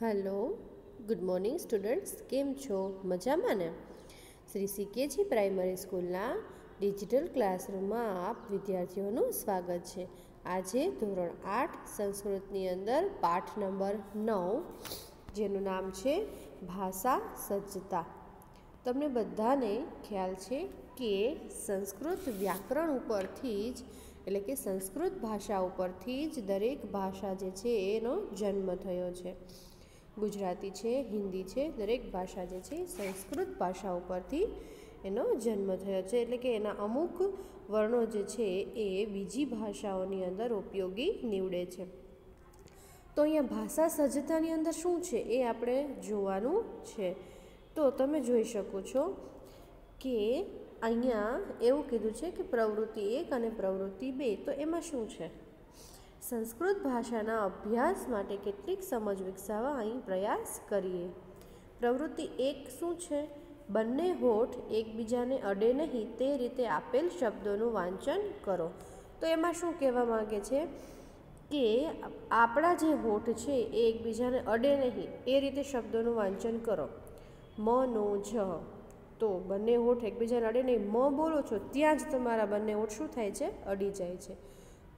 Hello good morning students केम छो मजामां ने। Shri सीकेजी primary स्कूलना digital classroom में आप विद्यार्थीओनुं स्वागत है। आज धोरण 8 संस्कृतनी अंदर पाठ नंबर 9 जेनुं नाम है भाषा सज्जता। तमने बधाने ख्याल है कि संस्कृत व्याकरण उपरथी ज एटले के संस्कृत भाषा उपरथी ज दरेक भाषा जे छे एनो जन्म थयो छे। गुजराती है, हिंदी है, दरेक भाषा जे छे संस्कृत भाषा उपरथी एनो जन्म थयो छे। एटले के एना अमुक वर्णो जे छे ए बीजी भाषाओनी अंदर उपयोगी निवडे छे। तो अहींया भाषा सज्जतानी अंदर शुं छे ए आपणे जोवानुं छे। तो तमे जोई शको छो कि अहींया एवुं कीधुं छे कि प्रवृत्ति 1 अने प्रवृत्ति 2। तो एमां शुं छे, संस्कृत भाषाना अभ्यास माटे केटलीक समज विकसाववा अहीं प्रयास करीए। प्रवृत्ति 1 शुं छे, बंने होठ एकबीजाने अडे नहीं ते रीते आपेल शब्दोनुं वांचन करो। तो एमां शुं कहेवा मांगे छे कि आपणा जे होठ छे ए एकबीजाने अडे नहीं ए रीते शब्दोनुं वांचन करो। म नो झ, तो बंने होठ एकबीजाने अडे नहीं, म बोलो छो त्यां ज तमारा बंने होठ शुं थाय छे, अडी जाय छे।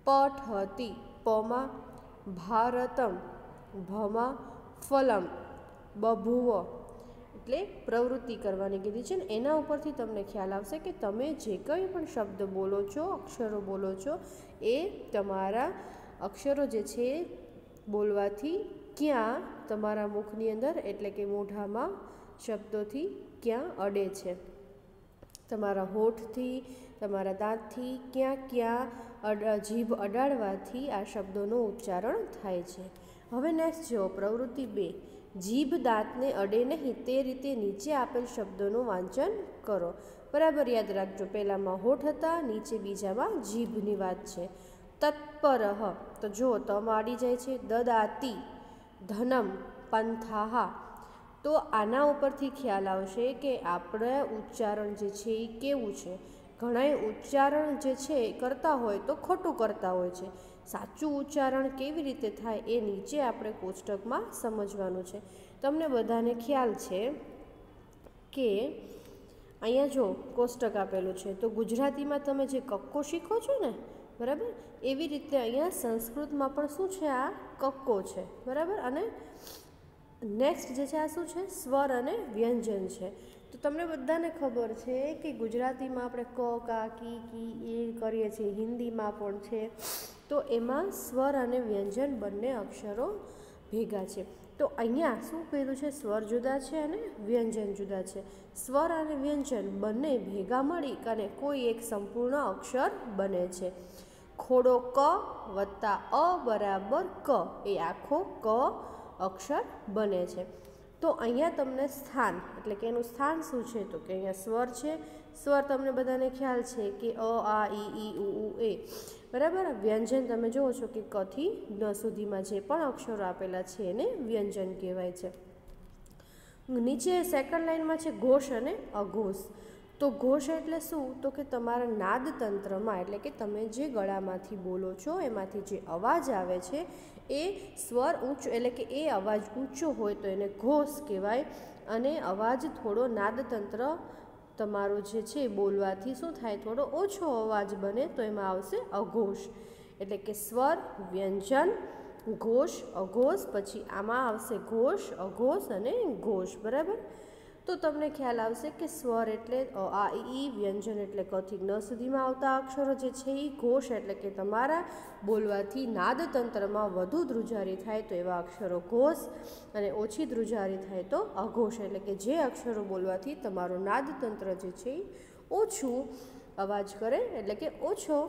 पठति, पमा भारतम, भमा फलम, बभूव एटले प्रवृत्ति करवानी कीधी छे। एना उपरथी तमने ख्याल आवशे कि तमे जे कंई पण शब्द बोलो छो, अक्षरो बोलो छो ए तमारा अक्षरो जे छे बोलवाथी क्यां तमारा मुखनी अंदर एटले के मोढामां शब्दोथी क्यां अडे छे, तमारा होठथी तमारा दांतथी क्यां क्यां जीभ अडाड़वाथी आ शब्दों उच्चारण थाय छे। हवे नेक्स्ट जो प्रवृत्ति 2, जीभ दांतने अडे नहीं ते रीते नीचे आपेल शब्दों वांचन करो। बराबर याद राखजो, पहेलामां होठ हता, नीचे बीजामां जीभनी वात छे। तत्परः, तो जो तम आडी जाय छे। ददाति, धनम, पंथाहा, तो आना उपरथी ख्याल आवशे कि आपणे उच्चारण जे छे ए केवुं छे। घणाय उच्चारण जे छे करता होय तो खोटुं करता होय छे। साचुं उच्चारण केवी रीते थाय ए नीचे आपणे कोष्टकमां समजवानुं छे। तमने बधाने ख्याल छे कि अहींया जो कोष्टक आपेलुं छे तो गुजरातीमां तमे जे कक्को शीखो छो ने, बराबर, एवी रीते अहींया संस्कृतमां पण शुं छे, आ कक्को छे, बराबर। अने नेक्स्ट जे छे आ शुं छे, स्वर अने व्यंजन छे। तो तमने बधाने खबर छे कि गुजरातीमां आपणे क का की ए करीए छीए, हिंदीमां पण छे। तो एमां स्वर अने व्यंजन बंने अक्षरो भेगा छे। तो अहींया शुं कर्युं छे, स्वर जुदा छे अने व्यंजन जुदा छे। स्वर अने व्यंजन बंने भेगा मळी अने कोई एक संपूर्ण अक्षर बने छे। खोड़ो क वत्ता अ बराबर क ए आखो क अक्षर बने छे। तो अहींया तमने स्थान एटले के एनुं स्थान शुं छे, तो के अहींया स्वर छे। स्वर तमने बधाने ख्याल छे कि अ आ ई उ ऊ ए, बराबर। व्यंजन तमे जोवो छो कि क थी न सुधीमां जे पण अक्षरो आपेला छे एने व्यंजन कहेवाय छे। नीचे सेकंड लाइनमां छे घोष अने अघोष। तो घोष एटले शुं, तो के तमारा नाद तंत्रमां एटले के तमे जे गळामांथी बोलो छो एमांथी जे अवाज आवे छे ए स्वर ऊंचो एटले के ए अवाज ऊंचो होय तो एने घोष कहेवाय, अने अवाज थोड़ो नादतंत्र तमारो जे छे बोलवाथी शुं थाय, थोड़ो ओछो अवाज बने तो एमां आवशे अघोष। एटले के स्वर, व्यंजन, घोष, अघोष, पछी आमां आवशे घोष, अघोष अने घोष, बराबर। तो तमने ख्याल आवशे कि स्वर एटले अ आ ई, व्यंजन एटले क थी न सुधीमां आवता अक्षरो जे छे ई, घोष एटले के तमारा बोलवाथी नादतंत्रमां वधु द्रुजारी थाय तो एवा अक्षरो घोष, अने ओछी द्रुजारी थाय तो अघोष। एटले के जे अक्षरो बोलवाथी तमारो नादतंत्र जे छे ओछुं अवाज करे एटले के ओछो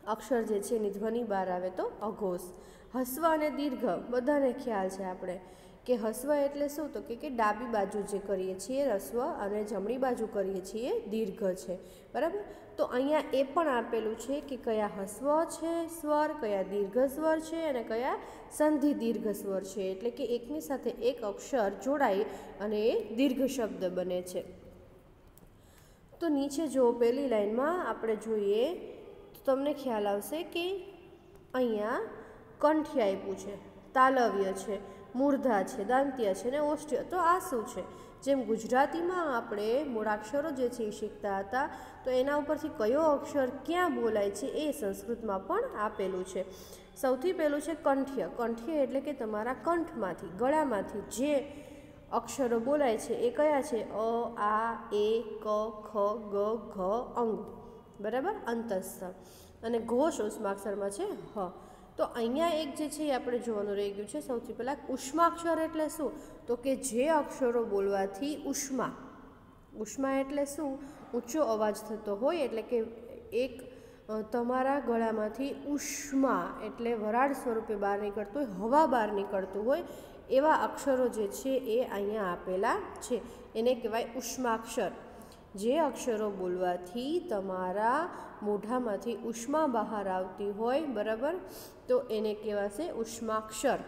अक्षर जे छे एनी ध्वनि बहार आवे तो अघोष। हस्व अने दीर्घ बधाने ख्याल छे आपणे कि हस्व एटले शुं, तो के डाबी बाजू जे करीए छीए ह्रस्व अने जमणी बाजू करीए छीए दीर्घ छे, बराबर। तो अहींया ए पण आपेलुं छे कि कया हस्व छे स्वर, कया दीर्घ स्वर छे अने कया संधि दीर्घ स्वर छे। एटले के एकनी साथे एक अक्षर जोड़ाई अने ए दीर्घ शब्द बने छे। तो नीचे जो पहली लाइनमां आपणे जोईए तो तमने ख्याल आवशे कि अहींया कंठी आप्युं छे, तालव्य छे, મૂર્ધા છે, દંત્ય છે ને ઓષ્ઠ્ય. તો આ શું છે? જેમ ગુજરાતીમાં આપણે મૂળાક્ષરો જે છે એ શીખતા હતા, તો એના ઉપરથી કયો અક્ષર ક્યાં બોલાય છે એ સંસ્કૃતમાં પણ આપેલું છે. સૌથી પહેલું છે કંઠ્ય. કંઠ્ય એટલે કે તમારા કંઠમાંથી, ગળામાંથી જે અક્ષરો બોલાય છે એ કયા છે? અ, આ, એ, ક, ખ, ગ, ઘ, અંગ. બરાબર, અંતસ્થ. અને ઘોષ ઉષ્માક્ષરમાં છે હ. તો અહીંયા એક જે છે એ આપણે જોવાનું રહી ગયું છે. સૌથી પહેલાં ઉષ્માક્ષર એટલે શું? તો કે જે અક્ષરો બોલવાથી ઉષ્મા, ઉષ્મા એટલે શું? ઊંચો અવાજ થતો હોય, એટલે કે એક તમારા ગળામાંથી ઉષ્મા એટલે વરાળ સ્વરૂપે બહાર નીકળતું હોય, હવા બહાર નીકળતું હોય, એવા અક્ષરો જે છે એ અહીંયા આપેલા છે. એને કહેવાય ઉષ્માક્ષર. જે અક્ષરો બોલવાથી તમારા મોઢામાંથી ઉષ્મા બહાર આવતી હોય, બરાબર, તો એને કહેવાશે ઉષ્માક્ષર.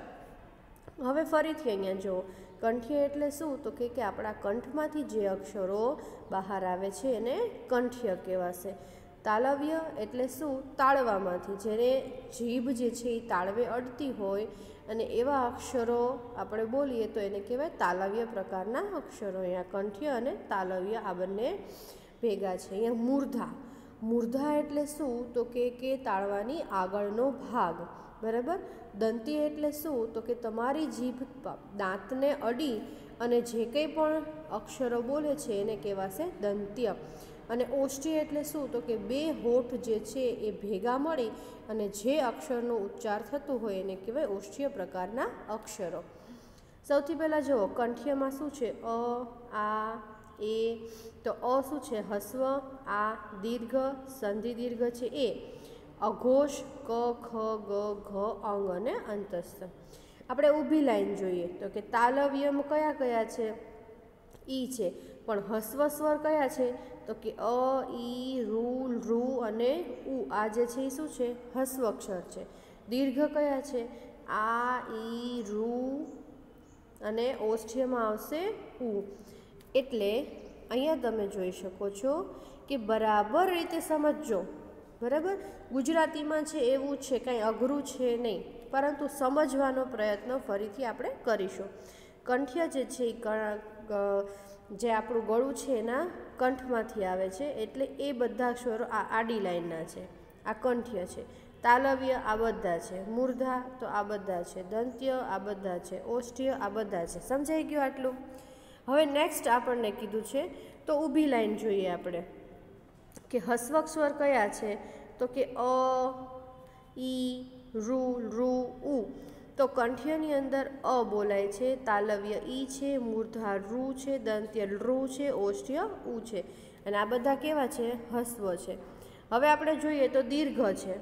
હવે ફરીથી અહીંયા જુઓ, કંઠ્ય એટલે શું? તો કે આપણા કંઠમાંથી જે અક્ષરો બહાર આવે છે એને કંઠ્ય કહેવાશે. તાલવ્ય એટલે શું? તાળવામાંથી, જેને જીભ જે છે એ તાળવે અડતી હોય અને એવા અક્ષરો આપણે બોલીએ તો એને કહેવાય તાલવ્ય પ્રકારના અક્ષરો. અહીંયા કંઠ્ય અને તાલવ્ય આ બંને ભેગા છે. અહીંયા મૂર્ધા. મૂર્ધા એટલે શું? તો કે તાળવાની આગળનો ભાગ. બરાબર. દંતી એટલે શું? તો કે તમારી જીભ દાંતને અડી અને જે કંઈ પણ અક્ષરો બોલે છે એને કહેવાશે દંત્ય. અને ઓષ્ઠ્ય એટલે શું? તો કે બે હોઠ જે છે એ ભેગા મળી અને જે અક્ષરનો ઉચ્ચાર થતો હોય એને કહેવાય ઓષ્ઠ્ય પ્રકારના અક્ષરો. સૌથી પહેલાં જુઓ, કંઠ્યમાં શું છે? અ, આ, એ. તો અ શું છે? હસ્વ. આ દીર્ઘ, સંધિ દીર્ઘ છે એ. અઘોષ ક, ખ, ગ, ઘ, અંગ અને અંતસ્થ. આપણે ઊભી લાઈન જોઈએ તો કે તાલવ્યમાં કયા કયા છે? ઈ છે. પણ હસ્વ સ્વર કયા છે? તો કે અ, ઈ, રૂ અને ઉ. આ જે છે એ શું છે? હસ્વ અક્ષર છે. દીર્ઘ કયા છે? આ, ઈ, રૂ અને ઓષ્ઠ્યમાં આવશે ઉ. એટલે અહીંયા તમે જોઈ શકો છો કે બરાબર રીતે સમજજો. બરાબર. ગુજરાતીમાં છે એવું છે, કાંઈ અઘરું છે નહીં, પરંતુ સમજવાનો પ્રયત્ન ફરીથી આપણે કરીશું. કંઠ્ય જે છે જે આપણું ગળું છે એના કંઠમાંથી આવે છે, એટલે એ બધા અક્ષરો આ આડી લાઈનના છે. આ કંઠ્ય છે. તાલવ્ય આ બધા છે. મૂર્ધા તો આ બધા છે. દંત્ય આ બધા છે. ઓષ્ઠ્ય આ બધા છે. સમજાઈ ગયું આટલું? હવે નેક્સ્ટ આપણને કીધું છે તો ઊભી લાઈન જોઈએ આપણે કે હસ્વક સ્વર કયા છે? તો કે અ, ઈ, રૂ, ઉ. તો કંઠ્યની અંદર અ બોલાય છે, તાલવ્ય ઈ છે, મૂર્ધા રૂ છે, દંત્ય રૂ છે, ઓષ્ઠ્ય ઉ છે. અને આ બધા કેવા છે? હસ્વ છે. હવે આપણે જોઈએ તો દીર્ઘ છે.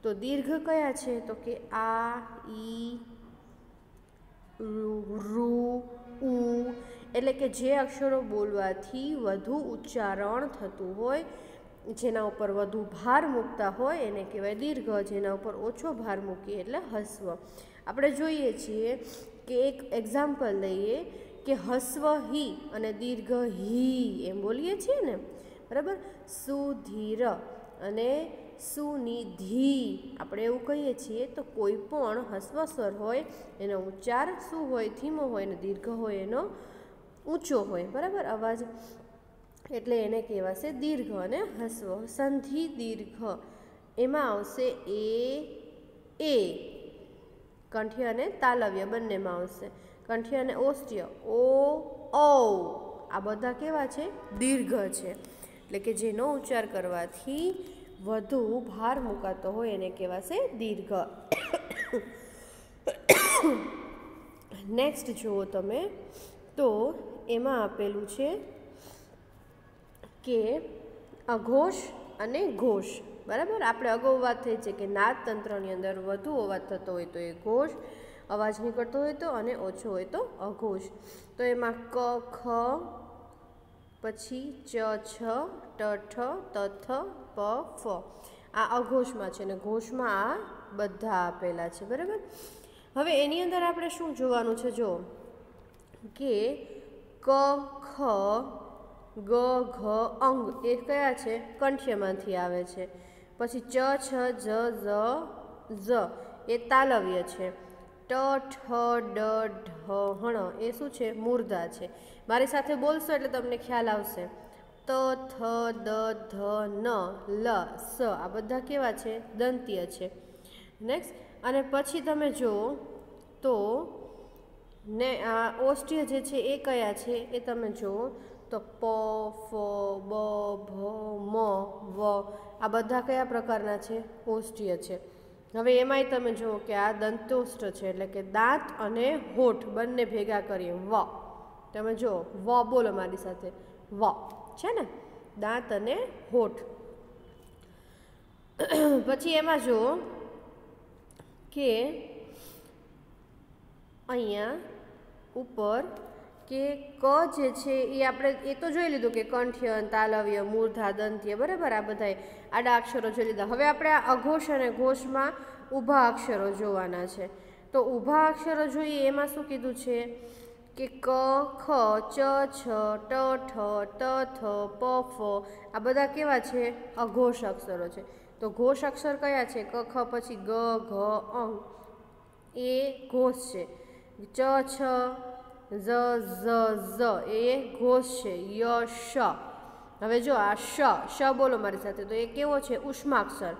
તો દીર્ઘ કયા છે? તો કે આ, ઈ, રૂ, ઉ. એટલે કે જે અક્ષરો બોલવાથી વધુ ઉચ્ચારણ થતું હોય, જેના ઉપર વધુ ભાર મૂકતા હોય એને કહેવાય દીર્ઘ. જેના ઉપર ઓછો ભાર મૂકીએ એટલે હસ્વ. આપણે જોઈએ છીએ કે એક એક્ઝામ્પલ લઈએ કે હસ્વ હી અને દીર્ઘ હી એમ બોલીએ છીએ ને, બરાબર. સુધીર અને સુનિધિ આપણે એવું કહીએ છીએ. તો કોઈ પણ હસ્વ સ્વર હોય એનો ઉચ્ચાર શું હોય? ધીમો હોય, અને દીર્ઘ હોય એનો ઊંચો હોય, બરાબર, અવાજ. એટલે એને કહેવાશે દીર્ઘ અને હસ્વ. સંધિ દીર્ઘ એમાં આવશે એ. કંઠ્ય અને તાલવ્ય બંનેમાં આવશે. કંઠ્ય અને ઓષ્ઠ્ય ઓ, ઔ. આ બધા કેવા છે? દીર્ઘ છે. એટલે કે જેનો ઉચ્ચાર કરવાથી વધુ ભાર મુકાતો હોય એને કહેવાશે દીર્ઘ. નેક્સ્ટ જુઓ તમે તો એમાં આપેલું છે કે અઘોષ અને ઘોષ. બરાબર. આપણે અગાઉ વાત થઈ છે કે નાદતંત્રની અંદર વધુ અવાજ થતો હોય તો એ ઘોષ અવાજ નીકળતો હોય તો, અને ઓછો હોય તો અઘોષ. તો એમાં ક, ખ, પછી ચ, છ, ટ, ઠ, ત, થ, પ, ફ આ અઘોષમાં છે, અને ઘોષમાં આ બધા આપેલા છે. બરાબર. હવે એની અંદર આપણે શું જોવાનું છે? જો કે ક, ખ, ગ, ઘ, અંગ એ કયા છે? કંઠ્યમાંથી આવે છે. પછી ચ, છ, જ, ઝ એ તાલવ્ય છે. ટ, ઠ ડ ઢ હણ એ શું છે? મૂર્ધા છે. મારી સાથે બોલશો એટલે તમને ખ્યાલ આવશે. ત થ દ ધ ન લ સ આ બધા કેવા છે? દંત્ય છે. નેક્સ્ટ, અને પછી તમે જુઓ તો ને આ ઓષ્ઠ્ય જે છે એ કયા છે એ તમે જુઓ તો પ ફ બ ભ મ વ આ બધા કયા પ્રકારના છે? ઓષ્ઠ્ય છે. હવે એમાંય તમે જુઓ કે આ દંતોષ્ઠ છે, એટલે કે દાંત અને હોઠ બંને ભેગા કરીએ વ. તમે જુઓ વ બોલો મારી સાથે, વ છે ને, દાંત અને હોઠ. પછી એમાં જુઓ કે અહીંયા ઉપર કે ક જે છે એ આપણે એ તો જોઈ લીધું કે કંઠ્ય, તાલવ્ય, મૂર્ધા, દંત્ય, બરાબર. આ બધાય આડા અક્ષરો જોઈ લીધા. હવે આપણે આ અઘોષ અને ઘોષમાં ઊભા અક્ષરો જોવાના છે. તો ઊભા અક્ષરો જોઈએ એમાં શું કીધું છે કે ક ખ ચ છ ટ ઠ ત થ પ ફ આ બધા કેવા છે? અઘોષ અક્ષરો છે. તો ઘોષ અક્ષર કયા છે? ક ખ પછી ગ ઘ અંગ એ ઘોષ છે. ચ છ ઝ ઝ ઝ એ ઘોષ છે. ય શ. હવે જો આ શ બોલો મારી સાથે, તો એ કેવો છે? ઉષ્માક્ષર.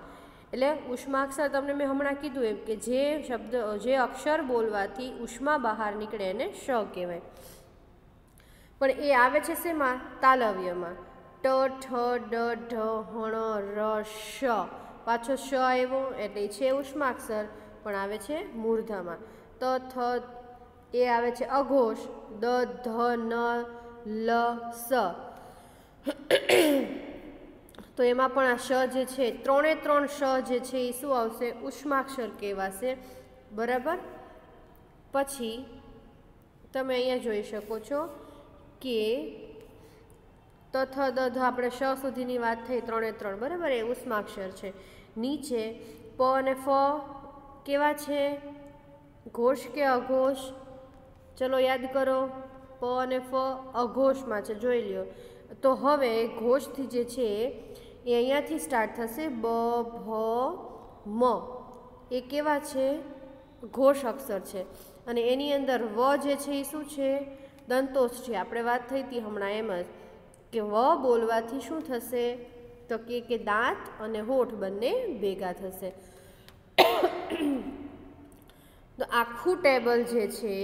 એટલે ઉષ્માક્ષર તમને મેં હમણાં કીધું એમ કે જે શબ્દ જે અક્ષર બોલવાથી ઉષ્મા બહાર નીકળે એને શ કહેવાય. પણ એ આવે છે શેમાં? તાલવ્યમાં. ટ ઠ ડ ઢ હણ ર શ. પાછો શ આવ્યો એટલે છે ઉષ્માક્ષર, પણ આવે છે મૂર્ધામાં. ત થ એ આવે છે અઘોષ. દ ધ ન લ સ તો એમાં પણ આ શ જે છે, ત્રણે ત્રણ શ જે છે એ શું આવશે? ઉષ્માક્ષર કહેવાશે, બરાબર. પછી તમે અહીંયા જોઈ શકો છો કે ત થ દ ધ આપણે શ સુધીની વાત થઈ, ત્રણે ત્રણ, બરાબર, એ ઉષ્માક્ષર છે. નીચે પ અને ફ કેવા છે? ઘોષ કે અઘોષ? ચલો યાદ કરો. પ અને ફ અઘોષમાં છે, જોઈ લ્યો. તો હવે ઘોષથી જે છે એ અહીંયાથી સ્ટાર્ટ થશે. બ ભ મ એ કેવા છે? ઘોષ અક્ષર છે. અને એની અંદર વ જે છે એ શું છે? દંતોષ્ઠ છે. આપણે વાત થઈ હતી હમણાં એમ જ કે વ બોલવાથી શું થશે? તો કે દાંત અને હોઠ બંને ભેગા થશે. તો આખું ટેબલ જે છે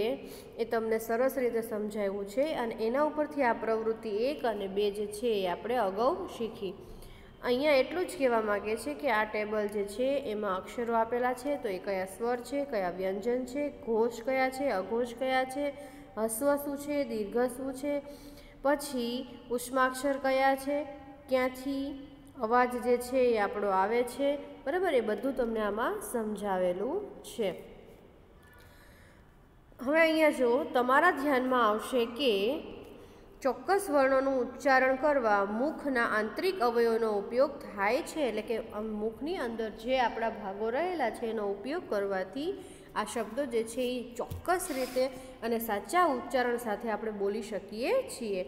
એ તમને સરસ રીતે સમજાવ્યું છે, અને એના ઉપરથી આ પ્રવૃત્તિ 1 અને 2 જે છે એ આપણે અગાઉ શીખી. અહીંયા એટલું જ કહેવા માગે છે કે આ ટેબલ જે છે એમાં અક્ષરો આપેલા છે, તો એ કયા સ્વર છે, કયા વ્યંજન છે, ઘોષ કયા છે, અઘોષ કયા છે, હસ્વ શું છે, દીર્ઘ શું છે, પછી ઉષ્માક્ષર કયા છે, ક્યાંથી અવાજ જે છે એ આપણો આવે છે, બરાબર. એ બધું તમને આમાં સમજાવેલું છે. હવે અહીંયા જો તમારા ધ્યાનમાં આવશે કે ચોક્કસ વર્ણોનું ઉચ્ચારણ કરવા મુખના આંતરિક અવયવોનો ઉપયોગ થાય છે, એટલે કે મુખની અંદર જે આપણા ભાગો રહેલા છે એનો ઉપયોગ કરવાથી આ શબ્દો જે છે એ ચોક્કસ રીતે અને સાચા ઉચ્ચારણ સાથે આપણે બોલી શકીએ છીએ.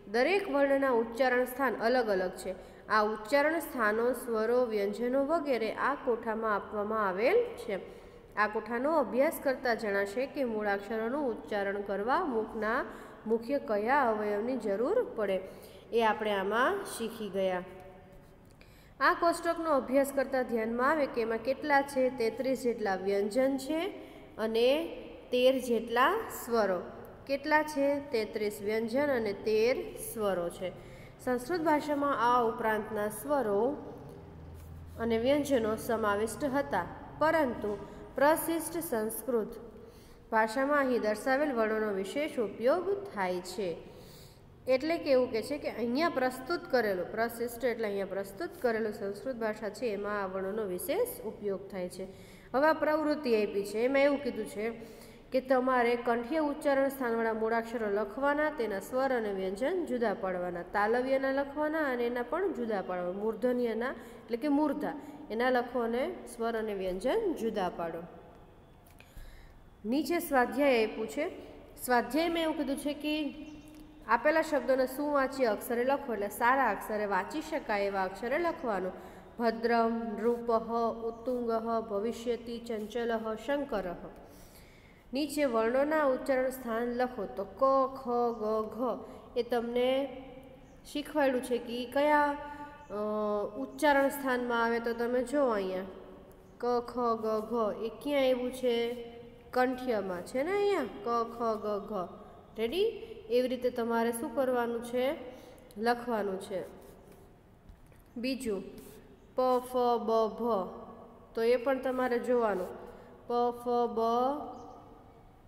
દરેક વર્ણના ઉચ્ચારણ સ્થાન અલગ અલગ છે. આ ઉચ્ચારણ સ્થાનો, સ્વરો, વ્યંજનો વગેરે આ કોઠામાં આપવામાં આવેલ છે. આ કોઠાનો અભ્યાસ કરતા જણાશે કે મૂળાક્ષરોનું ઉચ્ચારણ કરવા મુખના મુખ્ય કયા અવયવની જરૂર પડે, એ આપણે આમાં શીખી ગયા. આ કોષ્ટકનો અભ્યાસ કરતા ધ્યાનમાં આવે કે એમાં કેટલા છે? 33 જેટલા વ્યંજન છે અને 13 જેટલા સ્વરો. કેટલા છે? 33 વ્યંજન અને 13 સ્વરો છે. સંસ્કૃત ભાષામાં આ ઉપરાંતના સ્વરો અને વ્યંજનો સમાવિષ્ટ હતા, પરંતુ પ્રશિષ્ટ સંસ્કૃત ભાષામાં અહીં દર્શાવેલ વર્ણોનો વિશેષ ઉપયોગ થાય છે. એટલે કે એવું કહે છે કે અહીંયા પ્રસ્તુત કરેલું, પ્રશિષ્ટ એટલે અહીંયા પ્રસ્તુત કરેલું સંસ્કૃત ભાષા છે એમાં આ વર્ણોનો વિશેષ ઉપયોગ થાય છે. હવે આ પ્રવૃત્તિ આપી છે, એમાં એવું કીધું છે કે તમારે કંઠીય ઉચ્ચારણ સ્થાનવાળા મૂળાક્ષરો લખવાના, તેના સ્વર અને વ્યંજન જુદા પાડવાના, તાલવ્યના લખવાના અને એના પણ જુદા પાડવા, મૂર્ધન્યના એટલે કે મૂર્ધા એના લખો અને સ્વર અને વ્યંજન જુદા પાડો. નીચે સ્વાધ્યાય આપ્યું છે. સ્વાધ્યાયમાં એવું કીધું છે કે આપેલા શબ્દોને સુવાચ્ય અક્ષરે લખો, એટલે સારા અક્ષરે વાંચી શકાય એવા અક્ષરે લખવાનું. ભદ્રમ, નૃપઃ, ઉત્તુંગઃ, ભવિષ્યતિ, ચંચલઃ, શંકરઃ. નીચે વર્ણોના ઉચ્ચારણ સ્થાન લખો. તો ક, ખ, ગ, ઘ એ તમને શીખવાડ્યું છે કે કયા ઉચ્ચારણ સ્થાનમાં આવે. તો તમે જુઓ અહીંયા ક, ખ, ગ, ઘ એ ક્યાં આવ્યું છે? કંઠ્યમાં છે ને અહીંયા ક, ખ, ગ, ઘ. રેડી? એવી રીતે તમારે શું કરવાનું છે? લખવાનું છે. બીજું પ, ફ, બ, ભ તો એ પણ તમારે જોવાનું. પ, ફ, બ,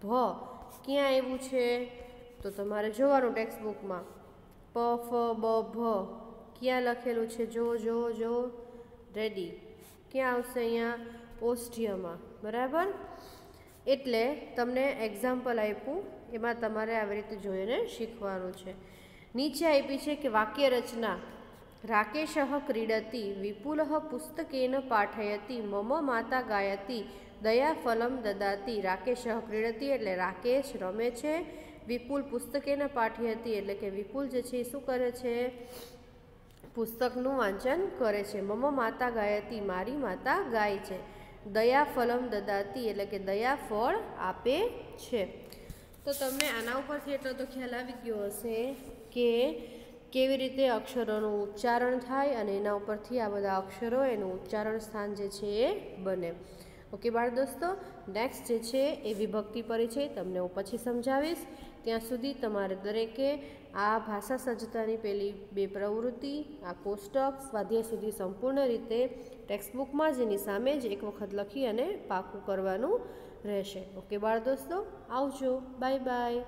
ભ ક્યાં આવ્યું છે? તો તમારે જોવાનું ટેક્સ્ટબુકમાં. પ, ફ, બ, ભ ક્યાં લખેલું છે? જો. રેડી? ક્યાં આવશે? અહીંયા ઓષ્ઠ્યમાં. બરાબર? એટલે તમને એક્ઝામ્પલ આપ્યું, એમાં તમારે આવી રીતે જોઈને શીખવાનું છે. નીચે આપી છે કે વાક્ય રચના. રાકેશ ક્રીડતી, વિપુલ પુસ્તકેન પાઠયતી, મમ માતા ગાયતી, દયા ફલમ દદાતી. રાકેશ ક્રીડતી એટલે રાકેશ રમે છે. વિપુલ પુસ્તકેન પાઠયતી એટલે કે વિપુલ જે છે એ શું કરે છે? પુસ્તકનું વાંચન કરે છે. મમ માતા ગાયતી મારી માતા ગાય છે. દયા ફલમ દદાતી એટલે કે દયા ફળ આપે છે. તો તમને આના ઉપરથી એટલો તો ખ્યાલ આવી ગયો હશે કે કેવી રીતે અક્ષરોનું ઉચ્ચારણ થાય અને એના ઉપરથી આ બધા અક્ષરો એનું ઉચ્ચારણ સ્થાન જે છે એ બને. ઓકે બાળ દોસ્તો, નેક્સ્ટ જે છે એ વિભક્તિ પરિચય તમને હું પછી સમજાવીશ. ત્યાં સુધી તમારે દરેકે આ ભાષા સજ્જતાની પેલી 2 પ્રવૃત્તિ, આ કોષ્ટક, સ્વાધ્યાય સુધી સંપૂર્ણ રીતે ટેક્સ્ટબુકમાં જ એની સામે જ એક વખત લખી અને પાકું કરવાનું રહેશે. ઓકે બાળ દોસ્તો, આવજો. Bye bye.